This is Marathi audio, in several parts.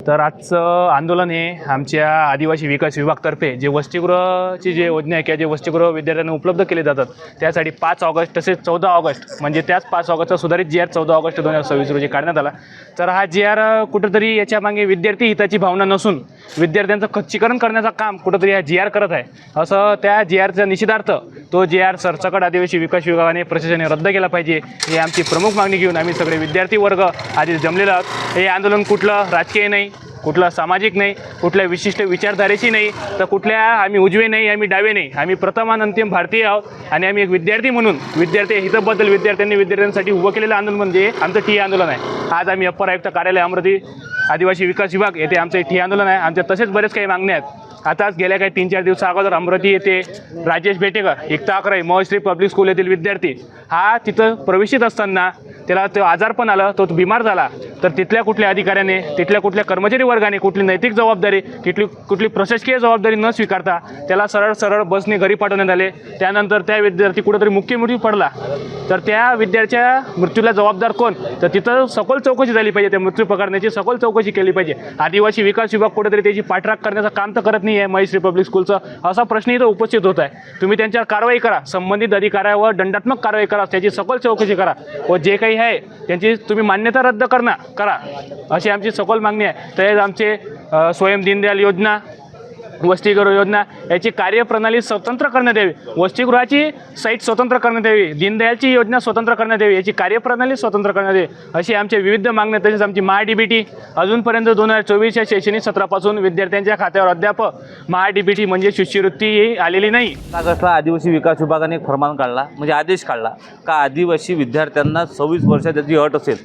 तर आजचं आंदोलन हे आमच्या आदिवासी विकास विभागातर्फे जे वसतिगृहाची जे योजना आहे किंवा जे वसतिगृह विद्यार्थ्यांना उपलब्ध केले जातात त्यासाठी 5 ऑगस्ट तसेच 14 ऑगस्ट म्हणजे त्याच 5 ऑगस्टचा सुधारित जी आर 14 ऑगस्ट 2026 रोजी काढण्यात आला। तर हा जी आर कुठंतरी याच्या मागे विद्यार्थी हिताची भावना नसून विद्यार्थ्यांचं खच्चीकरण करण्याचं काम कुठंतरी हा जी आर करत आहे, असं त्या जी आरचा निषेधार्थ तो जी आर सरसकट आदिवासी विकास विभागाने प्रशासनाने रद्द केला पाहिजे ही आमची प्रमुख मागणी घेऊन आम्ही सगळे विद्यार्थी वर्ग आधी जमलेलो आहोत। हे आंदोलन कुठलं राजकीय नाही, कुठलं सामाजिक नाही, कुठल्या विशिष्ट विचारधारेची नाही, तर कुठल्या आम्ही उजवे नाही, आम्ही डावे नाही, आम्ही प्रथम आणि अंतिम भारतीय आहोत आणि आम्ही एक विद्यार्थी म्हणून विद्यार्थी हिताबद्दल विद्यार्थ्यांसाठी उभं केलेलं आंदोलन म्हणजे आमचं ठिय्या आंदोलन आहे। आज आम्ही अप्पर आयुक्त कार्यालय अमरावती आदिवासी विकास विभाग येथे आमचं ठिय्या आंदोलन आहे। आमच्या तसेच बरेच काही मागण्या आहेत। आताच गेल्या काही 3-4 दिवसा अगोदर अमरावती येथे राजेश बेटेकर एकता अकरावी महश्री पब्लिक स्कूल येथील विद्यार्थी हा तिथं प्रवेशित असताना त्याला तो आजारपण आलं, तो बिमार झाला, तर तिथल्या कुठल्या अधिकाऱ्याने तिथल्या कुठल्या कर्मचारी वर्गाने कुठली नैतिक जबाबदारी कुठली प्रशासकीय जबाबदारी न स्वीकारता त्याला सरळ बसने घरी पाठवण्यात आले। त्यानंतर त्या विद्यार्थी कुठेतरी मृत्यू पडला, तर त्या विद्यार्थ्याच्या मृत्यूला जबाबदार कोण, तर तिथं सखोल चौकशी झाली पाहिजे, त्या मृत्यू प्रकरणाची सखोल चौकशी केली पाहिजे। आदिवासी विकास विभाग कुठेतरी त्याची पाठराख करण्याचं काम तर करत नाही आहे महश्री पब्लिक स्कूलचं, असा प्रश्न इथं उपस्थित होत आहे। तुम्ही त्यांच्यावर कारवाई करा, संबंधित अधिकाऱ्यावर दंडात्मक कारवाई करा, त्याची सखोल चौकशी करा व जे काही आहे त्यांची तुम्ही मान्यता रद्द करा, अशी आमची सखोल मागणी आहे। तसेच आमचे स्वयं दीनदयाल योजना वसतिगृह योजना याची कार्यप्रणाली स्वतंत्र करण्यात यावी, वसतिगृहाची साईट स्वतंत्र करण्यात यावी, दीनदयालची योजना स्वतंत्र करण्यात यावी, याची कार्यप्रणाली स्वतंत्र करण्यात यावी, अशी आमच्या विविध मागण्या। तसेच आमची महा-डी-बी-टी अजूनपर्यंत 2024 या शैक्षणिक सत्रापासून विद्यार्थ्यांच्या खात्यावर अद्याप महा-डी-बी-टी म्हणजे शिष्यवृत्ती आलेली नाही। ऑगस्टला आदिवासी विकास विभागाने एक फरमान काढला, म्हणजे आदेश काढला का आदिवासी विद्यार्थ्यांना 26 वर्षाची त्याची अट असेल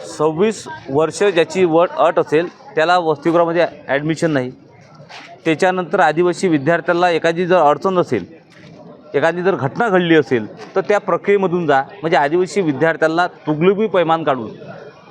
26 वर्ष ज्याची अट असेल त्याला वसतिगृहामध्ये ॲडमिशन नाही। त्याच्यानंतर आदिवासी विद्यार्थ्याला एखादी जर अडचण असेल, एखादी जर घटना घडली असेल तर त्या प्रक्रियेमधून जा, म्हणजे आदिवासी विद्यार्थ्याला तुगलकी पैमान काढून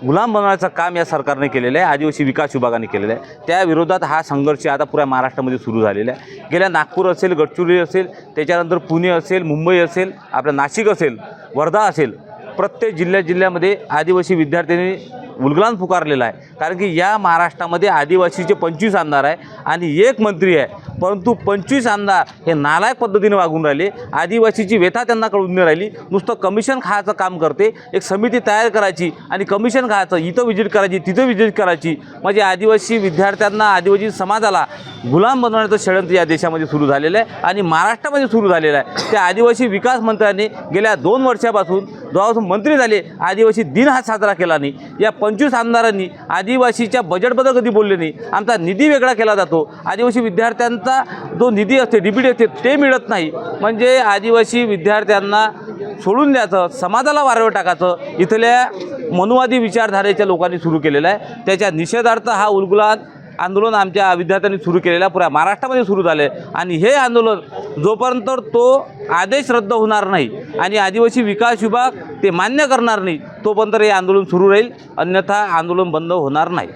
गुलाम बनवण्याचं काम या सरकारने केलेलं आहे, आदिवासी विकास विभागाने केलेलं आहे। त्या विरोधात हा संघर्ष आता पुऱ्या महाराष्ट्रामध्ये सुरू झालेला आहे। गेल्या नागपूर असेल, गडचिरोली असेल, त्याच्यानंतर पुणे असेल, मुंबई असेल, आपलं नाशिक असेल, वर्धा असेल, प्रत्येक जिल्ह्यामध्ये आदिवासी विद्यार्थ्यांनी उलगलान पुकारलेला आहे। कारण की या महाराष्ट्रामध्ये आदिवासीचे 25 आमदार आहे आणि 1 मंत्री आहे, परंतु 25 आमदार हे नालायक पद्धतीने वागून राहिले, आदिवासीची व्यथा त्यांना कळून नाही राहिली, नुसतं कमिशन खायचं काम करते। एक समिती तयार करायची आणि कमिशन खायचं, इथं व्हिजिट करायची, तिथं व्हिजिट करायची, म्हणजे आदिवासी विद्यार्थ्यांना आदिवासी समाजाला गुलाम बनवण्याचं षडयंत्र या देशामध्ये सुरू झालेलं आहे आणि महाराष्ट्रामध्ये सुरू झालेलं आहे। त्या आदिवासी विकास मंत्र्यांनी गेल्या 2 वर्षापासून जेव्हापासून मंत्री झाले आदिवासी दिन हा साजरा केला नाही। या 25 आमदारांनी आदिवासीच्या बजेटबद्दल कधी बोलले नाही। आमचा निधी वेगळा केला जातो, आदिवासी विद्यार्थ्यांचा जो निधी असते डी-बी-टी असते ते मिळत नाही, म्हणजे आदिवासी विद्यार्थ्यांना सोडून द्यायचं, समाजाला वारवर टाकायचं इथल्या मनुवादी विचारधारेच्या लोकांनी सुरू केलेलं आहे। त्याच्या निषेधार्थ हा उलगुलान आंदोलन आमच्या विद्यार्थ्यांनी सुरू केलेलं पुऱ्या महाराष्ट्रामध्ये सुरू झाले आणि हे आंदोलन जोपर्यंत तो आदेश रद्द होणार नाही आणि आदिवासी विकास विभाग ते मान्य करणार नाही तोपर्यंत हे आंदोलन सुरू राहील, अन्यथा आंदोलन बंद होणार नाही।